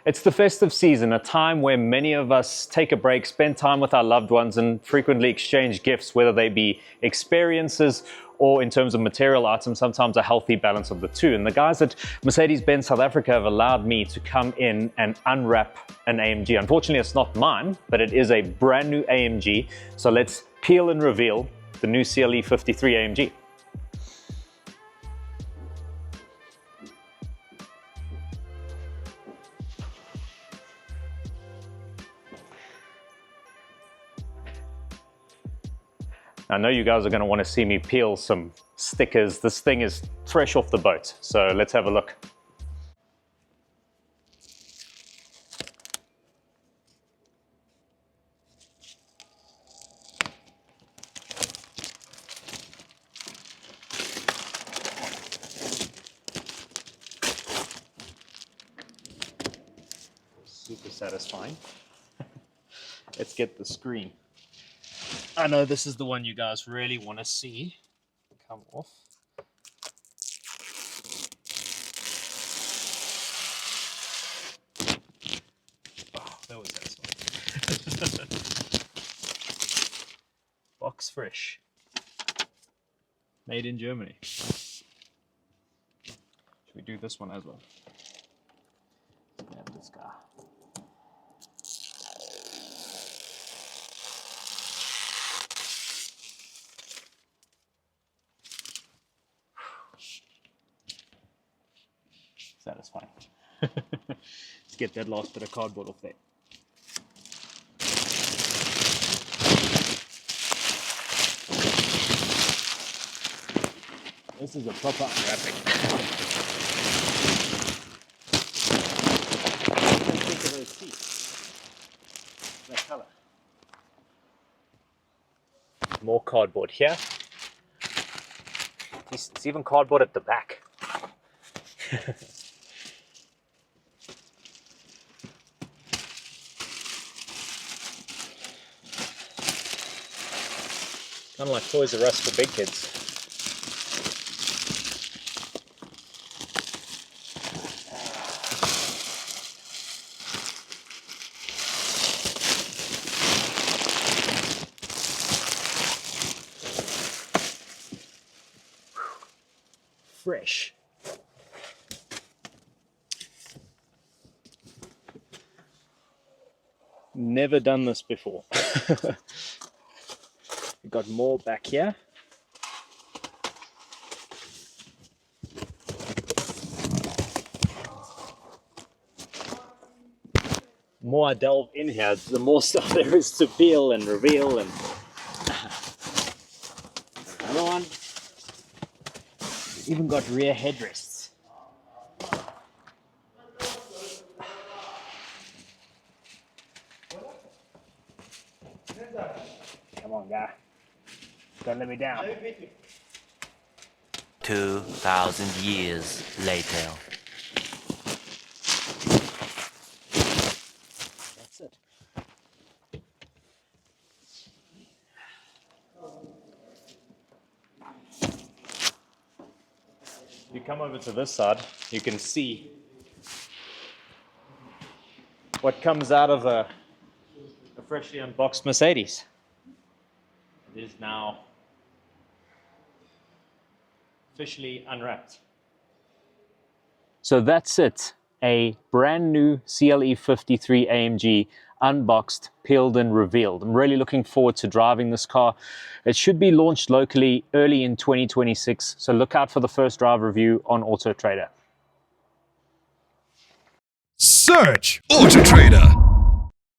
It's the festive season, a time where many of us take a break, spend time with our loved ones, and frequently exchange gifts, whether they be experiences or in terms of material items, sometimes a healthy balance of the two. And the guys at Mercedes-Benz South Africa have allowed me to come in and unwrap an AMG. Unfortunately, it's not mine, but it is a brand new AMG. So let's peel and reveal the new CLE 53 AMG. I know you guys are going to want to see me peel some stickers. This thing is fresh off the boat, so let's have a look. Super satisfying. Let's get the screen. I know this is the one you guys really want to see come off. Oh, that was that one. Box fresh. Made in Germany. Should we do this one as well? Let's grab this guy. Satisfying. Let's get that last bit of cardboard off there. This is a proper unwrapping. Think of those seats. That color. More cardboard here. It's even cardboard at the back. Kind of like Toys R Us for big kids. Fresh. Never done this before. We've got more back here. The more I delve in here, the more stuff there is to peel and reveal. And another one. Even got rear headrests. Come on, guy. Don't let me down. 2,000 years later. That's it. If you come over to this side, you can see what comes out of a freshly unboxed Mercedes. It is now officially unwrapped. So that's it. A brand new CLE 53 AMG, unboxed, peeled and revealed. I'm really looking forward to driving this car. It should be launched locally early in 2026, so look out for the first drive review on AutoTrader. Search AutoTrader.